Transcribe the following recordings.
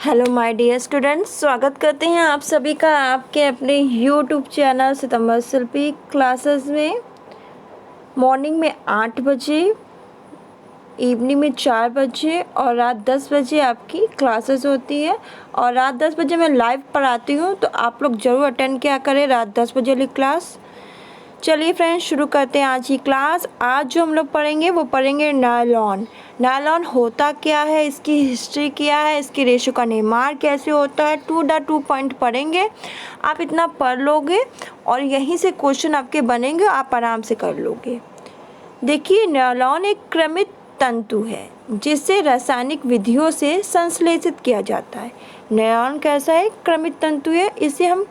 Hello my dear students, स्वागत करते हैं आप सभी का आपके अपने यूट्यूब चैनल सितंबर शिल्पी क्लासेस में। मॉर्निंग में 8 बजे, इवनिंग में 4 बजे और रात 10 बजे आपकी क्लासेस होती है। और रात 10 बजे मैं लाइव पढ़ाती हूँ, तो आप लोग ज़रूर अटेंड किया करें रात 10 बजे वाली क्लास। चलिए फ्रेंड्स, शुरू करते हैं आज की क्लास। आज जो हम लोग पढ़ेंगे वो पढ़ेंगे नायलॉन। नायलॉन होता क्या है, इसकी हिस्ट्री क्या है, इसके रेशो का निर्माण कैसे होता है, 2 पॉइंट पढ़ेंगे। आप इतना पढ़ लोगे और यहीं से क्वेश्चन आपके बनेंगे, आप आराम से कर लोगे। देखिए, नायलॉन एक क्रमित तंतु है जिसे रासायनिक विधियों से संश्लेषित किया जाता है। नायलॉन कैसा है? क्रमित तंतु है। इसे हम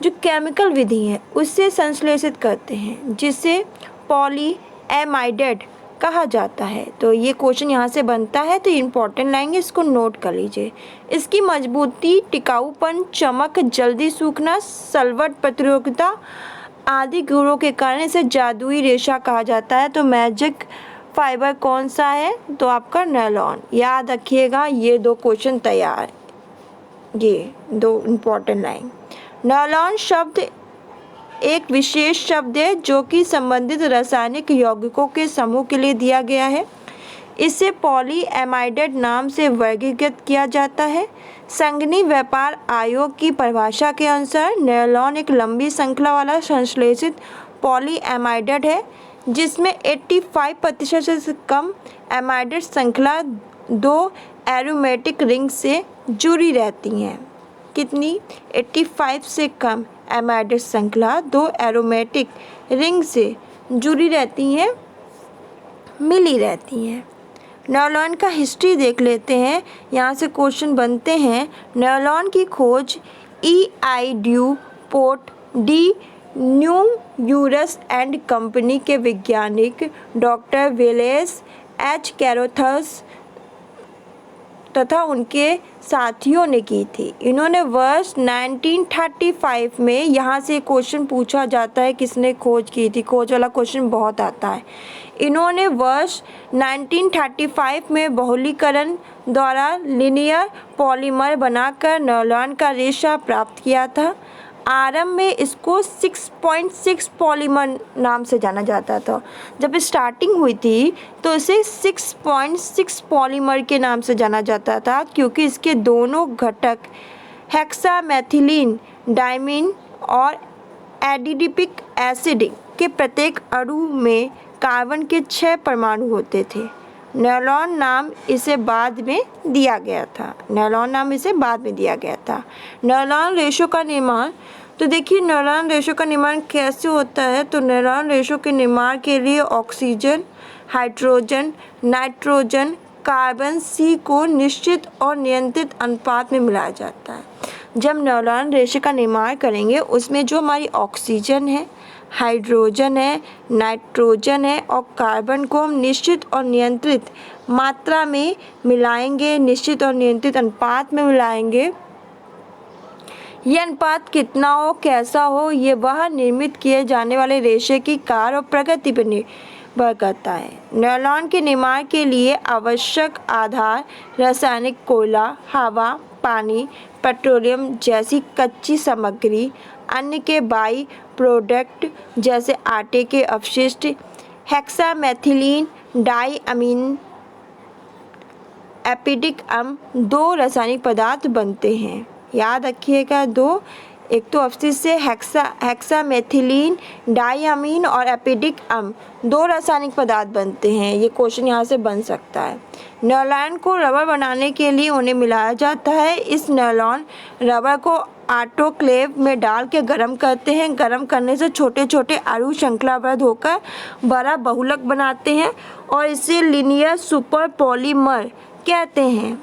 जो केमिकल विधि है उससे संश्लेषित करते हैं, जिसे पॉलीएमाइडेट कहा जाता है। तो ये क्वेश्चन यहाँ से बनता है, तो इम्पोर्टेंट लाइन है, इसको नोट कर लीजिए। इसकी मजबूती, टिकाऊपन, चमक, जल्दी सूखना, सलवट प्रतिरोगिता आदि गुणों के कारण इसे जादुई रेशा कहा जाता है। तो मैजिक फाइबर कौन सा है? तो आपका नायलॉन। याद रखिएगा, ये 2 क्वेश्चन तैयार, ये 2 इम्पोर्टेंट लाइन। नायलॉन शब्द एक विशेष शब्द है जो कि संबंधित रासायनिक यौगिकों के समूह के लिए दिया गया है। इसे पॉलीएमाइडेट नाम से वर्गीकृत किया जाता है। संघीय व्यापार आयोग की परिभाषा के अनुसार नायलॉन एक लंबी श्रृंखला वाला संश्लेषित पॉलीएमाइडेट है, जिसमें 85% से कम एमाइडेट श्रृंखला 2 एरोमेटिक रिंग से जुड़ी रहती हैं। कितनी? 85 से कम एमाइडेट श्रृंखला 2 एरोमेटिक रिंग से जुड़ी रहती हैं, मिली रहती हैं। नायलॉन का हिस्ट्री देख लेते हैं, यहाँ से क्वेश्चन बनते हैं। नायलॉन की खोज E.I. ड्यूपोर्ट, डी न्यूयूरस एंड कंपनी के वैज्ञानिक डॉक्टर वेलेस एच कैरोथस तथा उनके साथियों ने की थी। इन्होंने वर्ष 1935 में, यहाँ से क्वेश्चन पूछा जाता है किसने खोज की थी, खोज वाला क्वेश्चन बहुत आता है। इन्होंने वर्ष 1935 में बहुलीकरण द्वारा लीनियर पॉलीमर बनाकर नायलॉन का रेशा प्राप्त किया था। आरंभ में इसको 6.6 पॉलीमर नाम से जाना जाता था। जब स्टार्टिंग हुई थी तो इसे 6.6 पॉलीमर के नाम से जाना जाता था, क्योंकि इसके दोनों घटक हेक्सामेथिलीन डाइमीन और एडिपिक एसिड के प्रत्येक अणु में कार्बन के 6 परमाणु होते थे। नायलॉन नाम इसे बाद में दिया गया था। नायलॉन रेशो का निर्माण, तो देखिए नायलॉन रेशो का निर्माण कैसे होता है। तो नायलॉन रेशो के निर्माण के लिए oxygen, hydrogen, nitrogen, carbon C को निश्चित और नियंत्रित अनुपात में मिलाया जाता है। जब नायलॉन रेशो का निर्माण करेंगे, उसमें जो हमारी ऑक्सीजन है, हाइड्रोजन है, नाइट्रोजन है और कार्बन को हम निश्चित और नियंत्रित मात्रा में मिलाएंगे, निश्चित और नियंत्रित अनुपात में मिलाएंगे। यह अनुपात कितना हो, कैसा हो, ये वह निर्मित किए जाने वाले रेशे की कार्य और प्रकृति पर निर्भर करता है। नायलॉन के निर्माण के लिए आवश्यक आधार रासायनिक कोयला, हवा, पानी, पेट्रोलियम जैसी कच्ची सामग्री, अन्य के बाई प्रोडक्ट जैसे आटे के अपशिष्ट, हेक्सामेथिलीन डाइअमीन, एपिडिक अम्ल 2 रासायनिक पदार्थ बनते हैं। याद रखिएगा, 2, एक तो अपशिष्ट से हेक्सामेथिलीन डाइअमीन और एपिडिक अम्ल 2 रासायनिक पदार्थ बनते हैं। ये क्वेश्चन यहाँ से बन सकता है। नायलॉन को रबर बनाने के लिए उन्हें मिलाया जाता है। इस नायलॉन रबर को ऑटोक्लेव में डाल के गर्म करते हैं। गर्म करने से छोटे छोटे अणु श्रृंखलाबद्ध होकर बड़ा बहुलक बनाते हैं और इसे लीनियर सुपर पॉलीमर कहते हैं।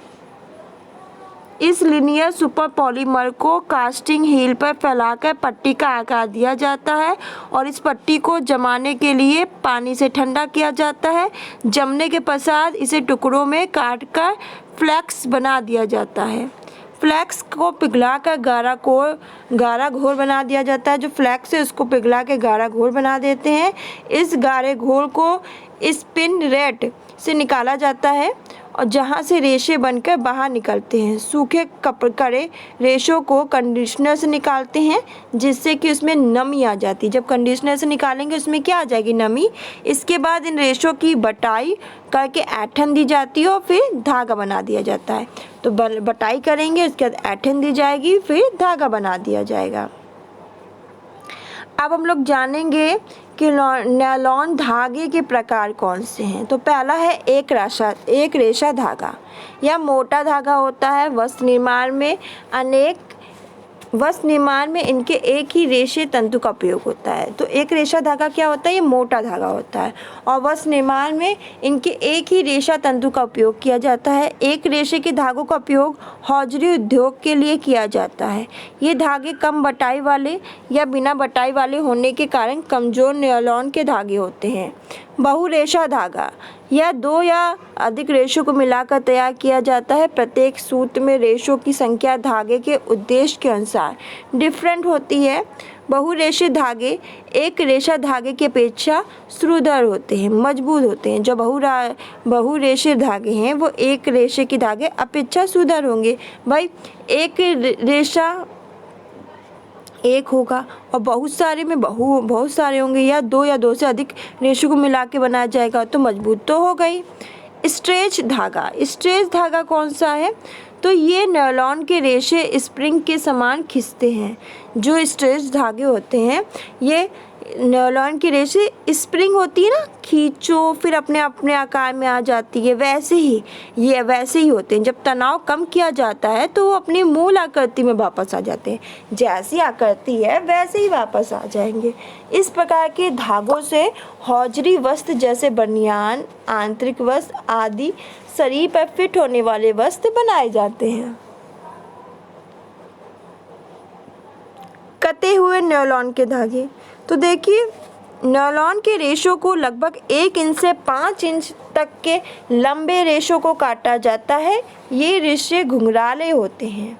इस लीनियर सुपर पॉलीमर को कास्टिंग व्हील पर फैलाकर पट्टी का आकार दिया जाता है और इस पट्टी को जमाने के लिए पानी से ठंडा किया जाता है। जमने के पश्चात इसे टुकड़ों में काटकर फ्लेक्स बना दिया जाता है। फ्लेक्स को पिघलाकर गाढ़ा घोल बना दिया जाता है। जो फ्लेक्स है उसको पिघला के गाढ़ा घोल बना देते हैं। इस गाढ़े घोल को स्पिन रेट से निकाला जाता है और जहाँ से रेशे बनकर बाहर निकलते हैं। सूखे कड़े रेशों को कंडीशनर से निकालते हैं जिससे कि उसमें नमी आ जाती है। जब कंडीशनर से निकालेंगे उसमें क्या आ जाएगी? नमी। इसके बाद इन रेशों की बटाई करके ऐंठन दी जाती है और फिर धागा बना दिया जाता है। तो बटाई करेंगे, उसके बाद ऐंठन दी जाएगी, फिर धागा बना दिया जाएगा। अब हम लोग जानेंगे कि नायलॉन धागे के प्रकार कौन से हैं। तो पहला है एक रेशा धागा। यह मोटा धागा होता है। वस्त्र निर्माण में इनके एक ही रेशे तंतु का उपयोग होता है। तो एक रेशा धागा क्या होता है? ये मोटा धागा होता है और वस्त्र निर्माण में इनके एक ही रेशा तंतु का उपयोग किया जाता है। एक रेशे के धागों का उपयोग हौजरी उद्योग के लिए किया जाता है। ये धागे कम बटाई वाले या बिना बटाई वाले होने के कारण कमजोर नायलॉन के धागे होते हैं। बहुरेशा धागा, यह 2 या अधिक रेशों को मिलाकर तैयार किया जाता है। प्रत्येक सूत्र में रेशों की संख्या धागे के उद्देश्य के अनुसार डिफरेंट होती है। बहुरेशे धागे एक रेशा धागे की अपेक्षा सुदृढ़ होते हैं, मजबूत होते हैं। जो बहुरेशे धागे हैं वो एक रेशे के धागे अपेक्षा सुदृढ़ होंगे। भाई एक रेशा एक होगा और बहुत सारे होंगे, या 2 से अधिक रेशों को मिला के बनाया जाएगा तो मजबूत तो हो गई। स्ट्रेच धागा कौन सा है? तो ये नायलॉन के रेशे स्प्रिंग के समान खिंचते हैं। जो स्ट्रेच धागे होते हैं ये नायलॉन की रेशे स्प्रिंग होती है ना, खींचो फिर अपने आकार में आ जाती है, वैसे ही होते हैं। जब तनाव कम किया जाता है तो वो अपनी मूल आकृति में वापस आ जाते हैं। जैसी आकृति है वैसे ही वापस आ जाएंगे। इस प्रकार के धागों से हौजरी वस्त्र जैसे बनियान, आंतरिक वस्त्र आदि शरीर पर फिट होने वाले वस्त्र बनाए जाते हैं। कटे हुए नायलॉन के धागे, तो देखिए नायलॉन के रेशों को लगभग 1 इंच से 5 इंच तक के लंबे रेशों को काटा जाता है। ये रेशे घुंघराले होते हैं।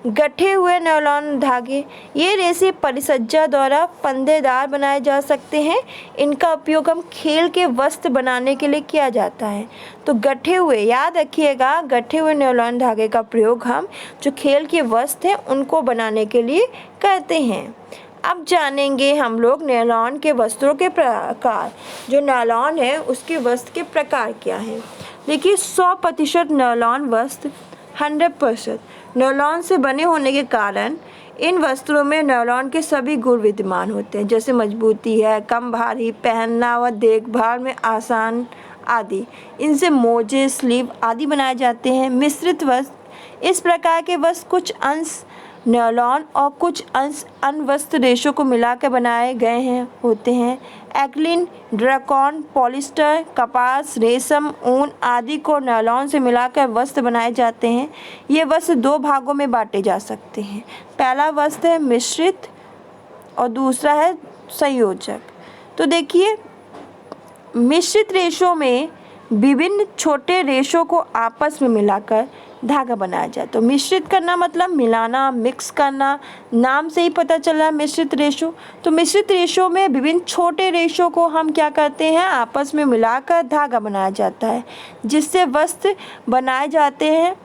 गठे हुए नायलॉन धागे, ये रेशे परिसज्जा द्वारा फंदेदार बनाए जा सकते हैं। इनका उपयोग हम खेल के वस्त्र बनाने के लिए किया जाता है। तो याद रखिएगा, गठे हुए नायलॉन धागे का प्रयोग हम जो खेल के वस्त्र हैं उनको बनाने के लिए करते हैं। अब जानेंगे हम लोग नायलॉन के वस्त्रों के प्रकार। जो नायलॉन है उसके वस्त्र के प्रकार क्या हैं? देखिए 100% नायलॉन वस्त्र 100% नायलॉन से बने होने के कारण इन वस्त्रों में नायलॉन के सभी गुण विद्यमान होते हैं, जैसे मजबूती है, कम भारी, पहनना व देखभाल में आसान आदि। इनसे मोजे, स्लीव आदि बनाए जाते हैं। मिश्रित वस्त्र, इस प्रकार के वस्त्र कुछ अंश नायलॉन और कुछ अंश अन्य वस्त्र रेशों को मिलाकर बनाए गए होते हैं। एक्लिन, ड्रैकॉन, पॉलिस्टर, कपास, रेशम, ऊन आदि को नायलॉन से मिलाकर वस्त्र बनाए जाते हैं। ये वस्त्र 2 भागों में बांटे जा सकते हैं। पहला वस्त्र है मिश्रित और दूसरा है संयोजक। तो देखिए मिश्रित रेशों में विभिन्न छोटे रेशों को आपस में मिलाकर धागा बनाया जाए। तो मिश्रित करना मतलब मिलाना, मिक्स करना, नाम से ही पता चला मिश्रित रेशो। तो मिश्रित रेशो में विभिन्न छोटे रेशों को हम क्या करते हैं? आपस में मिलाकर धागा बनाया जाता है जिससे वस्त्र बनाए जाते हैं।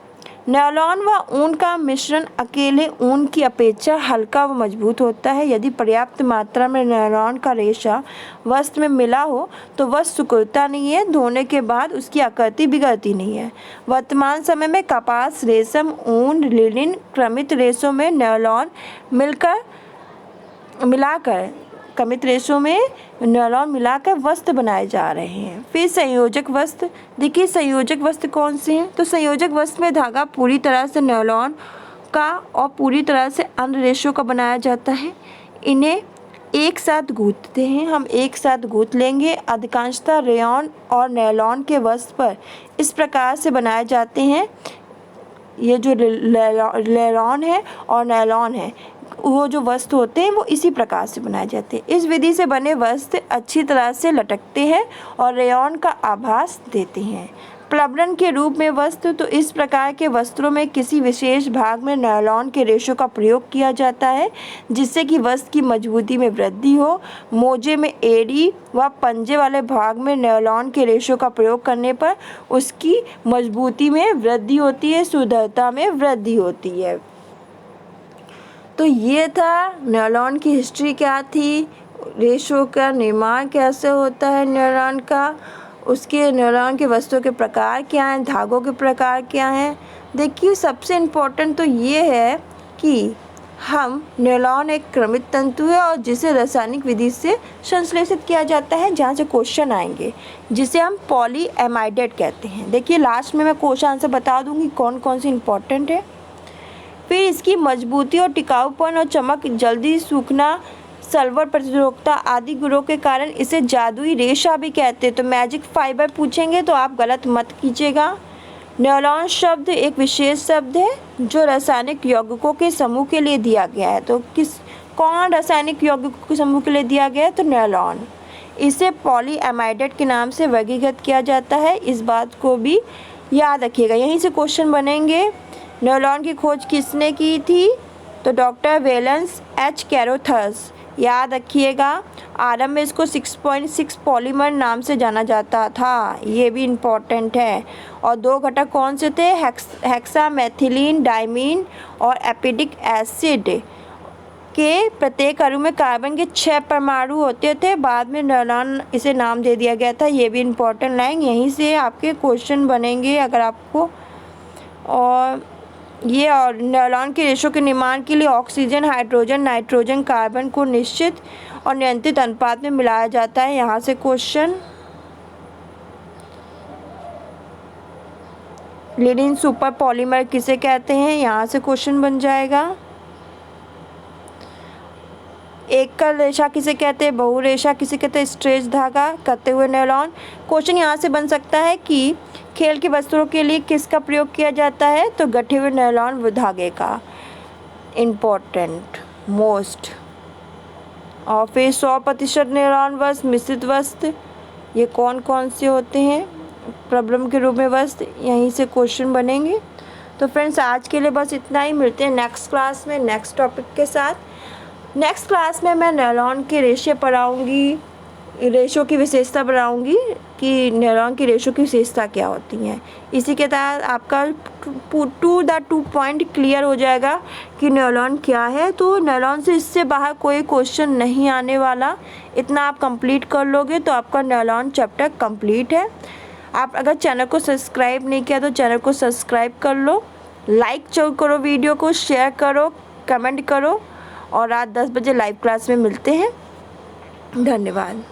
नायलॉन व ऊन का मिश्रण अकेले ऊन की अपेक्षा हल्का व मजबूत होता है। यदि पर्याप्त मात्रा में नायलॉन का रेशा वस्त्र में मिला हो तो वस्त्र सिकुड़ता नहीं है, धोने के बाद उसकी आकृति बिगड़ती नहीं है। वर्तमान समय में कपास, रेशम, ऊन, लिनिन, क्रमित रेशों में नायलॉन मिलाकर वस्त्र बनाए जा रहे हैं। फिर संयोजक वस्त्र, देखिए संयोजक वस्त्र कौन से हैं? तो संयोजक वस्त्र में धागा पूरी तरह से नायलॉन का और पूरी तरह से अन्य रेशों का बनाया जाता है। इन्हें एक साथ गूंथते हैं, हम एक साथ गूंथ लेंगे। अधिकांशतः रेयॉन और नायलॉन के वस्त्र पर इस प्रकार से बनाए जाते हैं। ये जो रेयॉन है और नायलॉन है वो जो वस्त्र होते हैं वो इसी प्रकार से बनाए जाते हैं। इस विधि से बने वस्त्र अच्छी तरह से लटकते हैं और रेयॉन का आभास देते हैं। प्लवरन के रूप में वस्त्र, तो इस प्रकार के वस्त्रों में किसी विशेष भाग में नायलॉन के रेशों का प्रयोग किया जाता है जिससे कि वस्त्र की मजबूती में वृद्धि हो। मोजे में एड़ी व पंजे वाले भाग में नायलॉन के रेशों का प्रयोग करने पर उसकी मजबूती में वृद्धि होती है, सुंदरता में वृद्धि होती है। तो ये था नायलॉन की हिस्ट्री क्या थी, रेशों का निर्माण कैसे होता है नायलॉन का, उसके नायलॉन के वस्त्रों के प्रकार क्या हैं, धागों के प्रकार क्या हैं। देखिए सबसे इम्पोर्टेंट तो ये है कि हम नायलॉन एक क्रमित तंतु है और जिसे रासायनिक विधि से संश्लेषित किया जाता है, जहाँ से क्वेश्चन आएंगे, जिसे हम पॉलीएमाइडेट कहते हैं। देखिए लास्ट में मैं क्वेश्चन आंसर बता दूंगी कौन कौन सी इम्पोर्टेंट है। फिर इसकी मजबूती और टिकाऊपन और चमक, जल्दी सूखना, सल्वर प्रतिरोधकता आदि गुणों के कारण इसे जादुई रेशा भी कहते हैं। तो मैजिक फाइबर पूछेंगे तो आप गलत मत कीजिएगा। नायलॉन शब्द एक विशेष शब्द है जो रासायनिक यौगिकों के समूह के लिए दिया गया है। तो कौन रासायनिक यौगिकों के समूह के लिए दिया गया है? तो नायलॉन। इसे पॉलीएमाइडेट के नाम से वर्गीकृत किया जाता है, इस बात को भी याद रखिएगा। यहीं से क्वेश्चन बनेंगे। नायलॉन की खोज किसने की थी? तो डॉक्टर वेलेंस एच कैरोथर्स, याद रखिएगा। आरंभ में इसको 6.6 पॉलीमर नाम से जाना जाता था, ये भी इम्पॉर्टेंट है। और 2 घटक कौन से थे? हेक्सामेथिलीन डाइमीन और एपिडिक एसिड के प्रत्येक अणु में कार्बन के 6 परमाणु होते थे। बाद में नायलॉन इसे नाम दे दिया गया था, ये भी इम्पॉर्टेंट लाइन। यहीं से आपके क्वेश्चन बनेंगे अगर आपको। और नायलॉन के रेशों के निर्माण के लिए ऑक्सीजन, हाइड्रोजन, नाइट्रोजन, कार्बन को निश्चित और नियंत्रित अनुपात में मिलाया जाता है। यहाँ से क्वेश्चन। लीडिंग सुपर पॉलीमर किसे कहते हैं? यहाँ से क्वेश्चन बन जाएगा। एकल रेशा किसे कहते हैं? बहुरेशा किसे कहते हैं? स्ट्रेच धागा करते हुए नायलॉन। क्वेश्चन यहाँ से बन सकता है कि खेल के वस्त्रों के लिए किसका प्रयोग किया जाता है? तो गठे हुए नायलॉन धागे का, इम्पोर्टेंट मोस्ट। और फिर 100% नायलॉन वस्त्र, मिश्रित वस्त्र, ये कौन कौन से होते हैं? प्रॉब्लम के रूप में वस्त्र, यहीं से क्वेश्चन बनेंगे। तो फ्रेंड्स आज के लिए बस इतना ही। मिलते हैं नेक्स्ट क्लास में नेक्स्ट टॉपिक के साथ। नेक्स्ट क्लास में मैं नायलॉन के रेशे पढ़ाऊँगी, रेशों की विशेषता बढ़ाऊँगी कि नायलॉन की रेशों की विशेषता क्या होती हैं। इसी के तहत आपका 2 पॉइंट क्लियर हो जाएगा कि नायलॉन क्या है। तो नायलॉन से इससे बाहर कोई क्वेश्चन नहीं आने वाला। इतना आप कंप्लीट कर लोगे तो आपका नायलॉन चैप्टर कंप्लीट है। आप अगर चैनल को सब्सक्राइब नहीं किया तो चैनल को सब्सक्राइब कर लो, लाइक जरूर करो, वीडियो को शेयर करो, कमेंट करो। और रात 10 बजे लाइव क्लास में मिलते हैं। धन्यवाद।